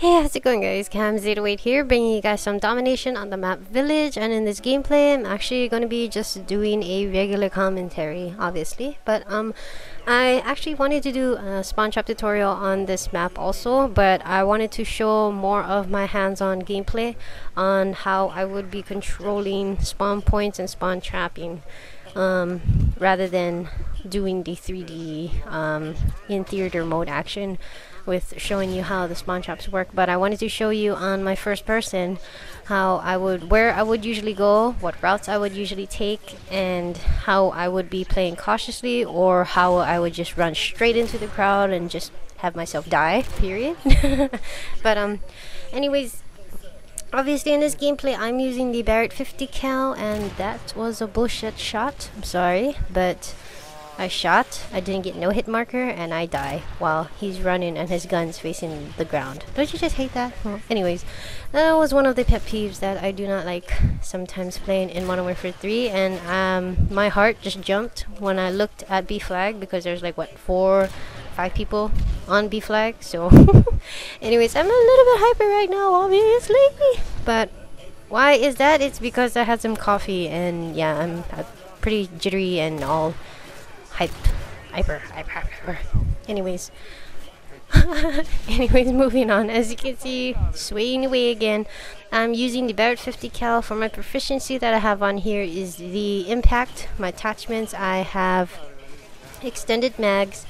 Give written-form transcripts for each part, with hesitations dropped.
Hey, how's it going, guys? KAMZ here, bringing you guys some domination on the map Village. And in this gameplay, I'm actually going to be just doing a regular commentary, obviously. But I actually wanted to do a spawn trap tutorial on this map also, but I wanted to show more of my hands-on gameplay on how I would be controlling spawn points and spawn trapping, rather than doing the 3D in theater mode action with showing you how the spawn traps work. But I wanted to show you on my first person where I would usually go, what routes I would usually take, and how I would be playing cautiously, or how I would just run straight into the crowd and just have myself die, period. But anyways, obviously in this gameplay I'm using the Barrett 50 cal, and that was a bullshit shot. I'm sorry, but I shot, I didn't get no hit marker, and I die while he's running and his gun's facing the ground. Don't you just hate that? Well, anyways, that was one of the pet peeves that I do not like sometimes playing in Modern Warfare 3, and my heart just jumped when I looked at B flag, because there's like, what, 4-5 people on B flag. So anyways, I'm a little bit hyper right now, obviously, but why is that? It's because I had some coffee, and yeah, I'm pretty jittery and all hyper. Anyways, moving on. As you can see, swaying away again. I'm using the Barrett 50 cal. For my proficiency that I have on here is the impact. My attachments, I have extended mags,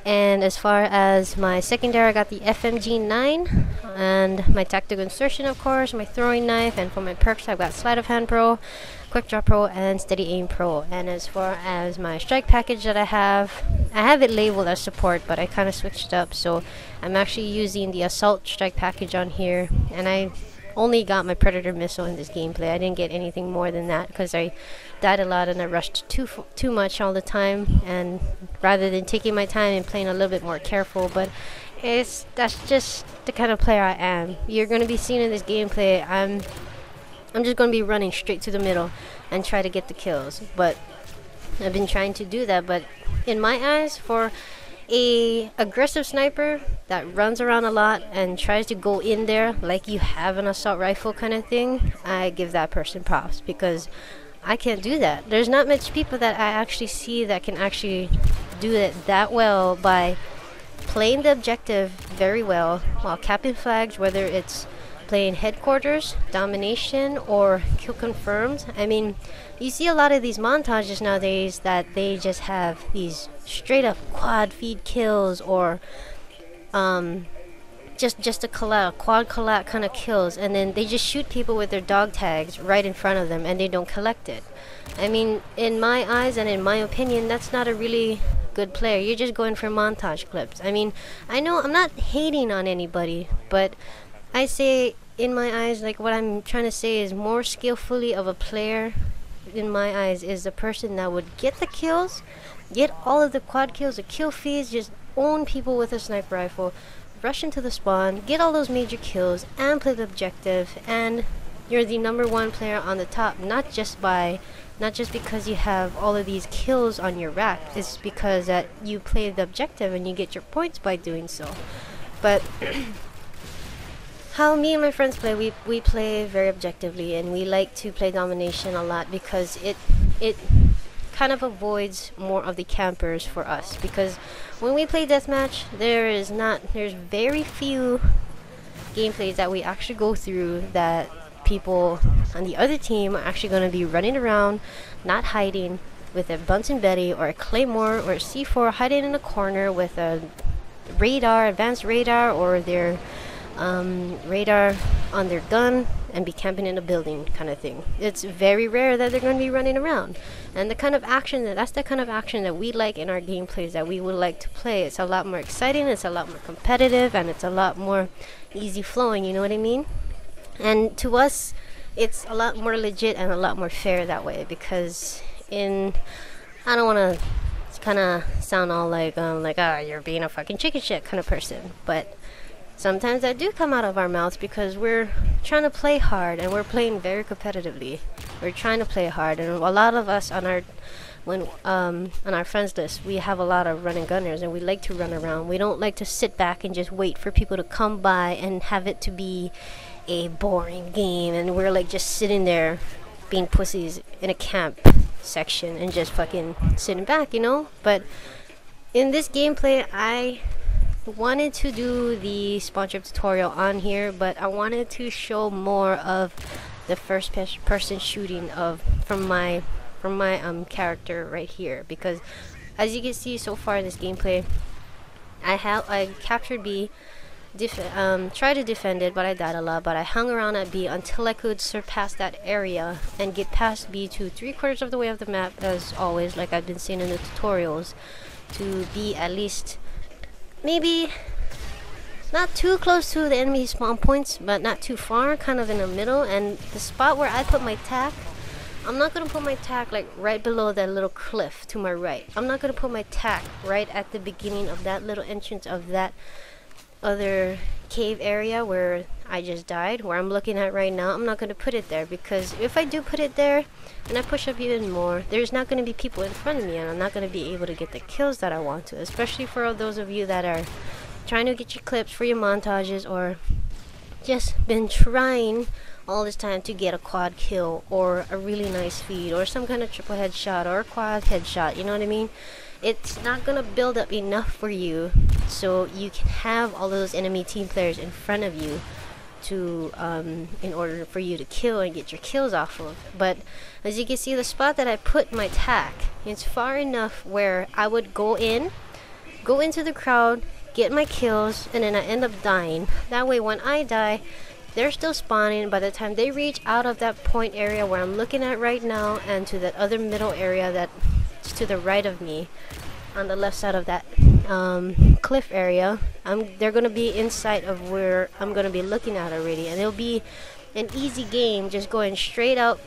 and as far as my secondary, I got the FMG9 and my tactical insertion, of course, my throwing knife, and for my perks I've got sleight of hand pro, quick draw pro, and steady aim pro. And as far as my strike package that I have it labeled as support, but I kind of switched up, so I'm actually using the assault strike package on here, and I only got my predator missile in this gameplay. I didn't get anything more than that because I died a lot and I rushed too much all the time, and rather than taking my time and playing a little bit more careful. But that's just the kind of player I am. You're going to be seeing in this gameplay, I'm just going to be running straight to the middle and try to get the kills. But I've been trying to do that, but in my eyes, for a aggressive sniper that runs around a lot and tries to go in there like you have an assault rifle kind of thing, I give that person props, because I can't do that. There's not much people that I actually see that can actually do it that well by playing the objective very well while capping flags, whether it's playing headquarters, domination, or kill confirmed. I mean, you see a lot of these montages nowadays that they just have these straight up quad feed kills, or just a quad collat kind of kills, and then they just shoot people with their dog tags right in front of them and they don't collect it. I mean, in my eyes and in my opinion, that's not a really good player. You're just going for montage clips. I mean, I know I'm not hating on anybody, but I say, in my eyes, like, what I'm trying to say is, more skillfully of a player in my eyes is the person that would get the kills, get all of the quad kills, the kill feeds, just own people with a sniper rifle, rush into the spawn, get all those major kills, and play the objective, and you're the #1 player on the top, not just because you have all of these kills on your rack. It's because that you play the objective and you get your points by doing so. But how me and my friends play, we play very objectively, and we like to play domination a lot because it kind of avoids more of the campers for us. Because when we play deathmatch, there's very few gameplays that we actually go through that people on the other team are actually going to be running around, not hiding, with a Bunsen Betty or a Claymore or a C4, hiding in a corner with a radar, advanced radar, or their radar on their gun, and be camping in a building kind of thing. It's very rare that they're going to be running around, and that's the kind of action that we like in our gameplays, that we would like to play. It's a lot more exciting, it's a lot more competitive, and it's a lot more easy flowing, you know what I mean? And to us, it's a lot more legit and a lot more fair that way, because I don't want to kind of sound all like you're being a fucking chicken shit kind of person, but sometimes that do come out of our mouths because we're trying to play hard and we're playing very competitively. We're trying to play hard, and a lot of us on our on our friends list, we have a lot of run and gunners, and we like to run around. We don't like to sit back and just wait for people to come by and have it to be a boring game, and we're like just sitting there being pussies in a camp section and just fucking sitting back, you know. But in this gameplay, I wanted to do the spawn trap tutorial on here, but I wanted to show more of the first person shooting from my character right here, because as you can see so far in this gameplay, I captured B, tried to defend it, but I died a lot. But I hung around at B until I could surpass that area and get past B to 3/4 of the way of the map, as always, like I've been saying in the tutorials, to be at least maybe not too close to the enemy spawn points, but not too far, kind of in the middle. And the spot where I put my tack, I'm not gonna put my tack like right below that little cliff to my right. I'm not gonna put my tack right at the beginning of that little entrance of that other cave area where I just died, where I'm looking at right now. I'm not gonna put it there, because if I do put it there and I push up even more, there's not gonna be people in front of me, and I'm not gonna be able to get the kills that I want to, especially for those of you that are trying to get your clips for your montages, or just been trying all this time to get a quad kill or a really nice feed or some kind of triple headshot or a quad headshot, you know what I mean? It's not gonna build up enough for you so you can have all those enemy team players in front of you to in order for you to kill and get your kills off of. But as you can see, the spot that I put my tack, it's far enough where I would go into the crowd, get my kills, and then I end up dying. That way when I die, they're still spawning. By the time they reach out of that point area where I'm looking at right now, and to that other middle area that's to the right of me, on the left side of that cliff area, they're gonna be inside of where I'm gonna be looking at already, and it'll be an easy game, just going straight out,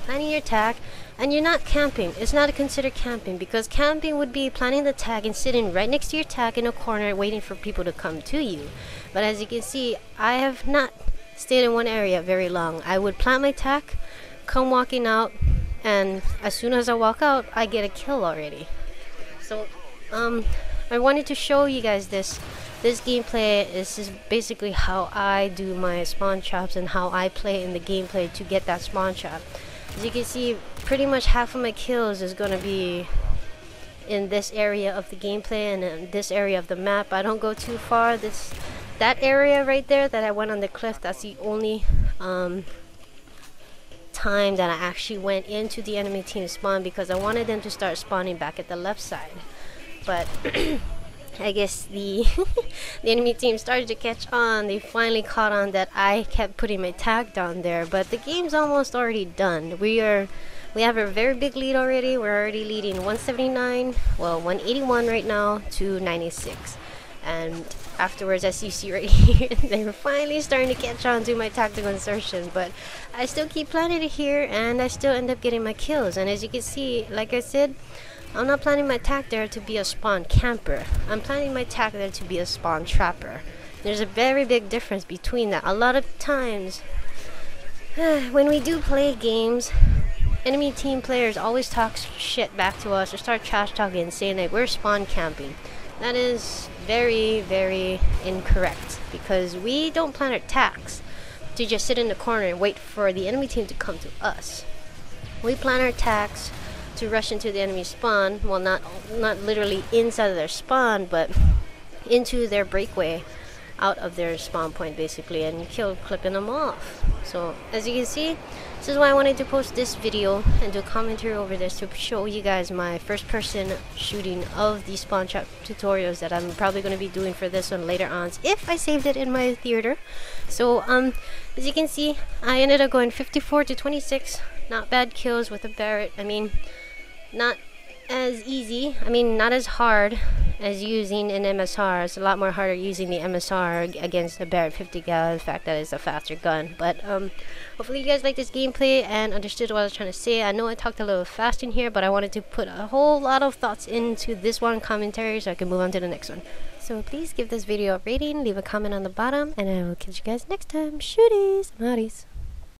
planning your tack. And you're not camping. It's not considered camping, because camping would be planning the tag and sitting right next to your tag in a corner waiting for people to come to you. But as you can see, I have not stayed in one area very long. I would plant my tag, come walking out, and as soon as I walk out, I get a kill already. So I wanted to show you guys this gameplay. This is basically how I do my spawn traps and how I play in the gameplay to get that spawn trap. As you can see, pretty much half of my kills is going to be in this area of the gameplay and in this area of the map. I don't go too far. That area right there that I went on the cliff, that's the only time that I actually went into the enemy team spawn, because I wanted them to start spawning back at the left side. But I guess the enemy team started to catch on. They finally caught on that I kept putting my tag down there. But the game's almost already done. We have a very big lead already. We're already leading 179, well 181 right now to 96. And afterwards, as you see right here, they're finally starting to catch on to my tactical insertions. But I still keep planning it here, and I still end up getting my kills. And as you can see, like I said, I'm not planning my tack there to be a spawn camper. I'm planning my tack there to be a spawn trapper. There's a very big difference between that. A lot of times, when we do play games, enemy team players always talk shit back to us or start trash talking and saying that we're spawn camping. That is very, very incorrect, because we don't plan our tacks to just sit in the corner and wait for the enemy team to come to us. We plan our tacks to rush into the enemy spawn, well, not literally inside of their spawn, but into their breakaway out of their spawn point basically, and clipping them off. So as you can see, this is why I wanted to post this video and do a commentary over this, to show you guys my first person shooting of the spawn trap tutorials that I'm probably going to be doing for this one later on, if I saved it in my theater. So as you can see, I ended up going 54 to 26. Not bad kills with a Barrett. I mean, not as easy, I mean not as hard as using an MSR. It's a lot more harder using the MSR against the Barrett 50 cal, the fact that it's a faster gun. But hopefully you guys like this gameplay and understood what I was trying to say. I know I talked a little fast in here, but I wanted to put a whole lot of thoughts into this one commentary so I can move on to the next one. So please give this video a rating, leave a comment on the bottom, and I will catch you guys next time. Shooties, I'm outies.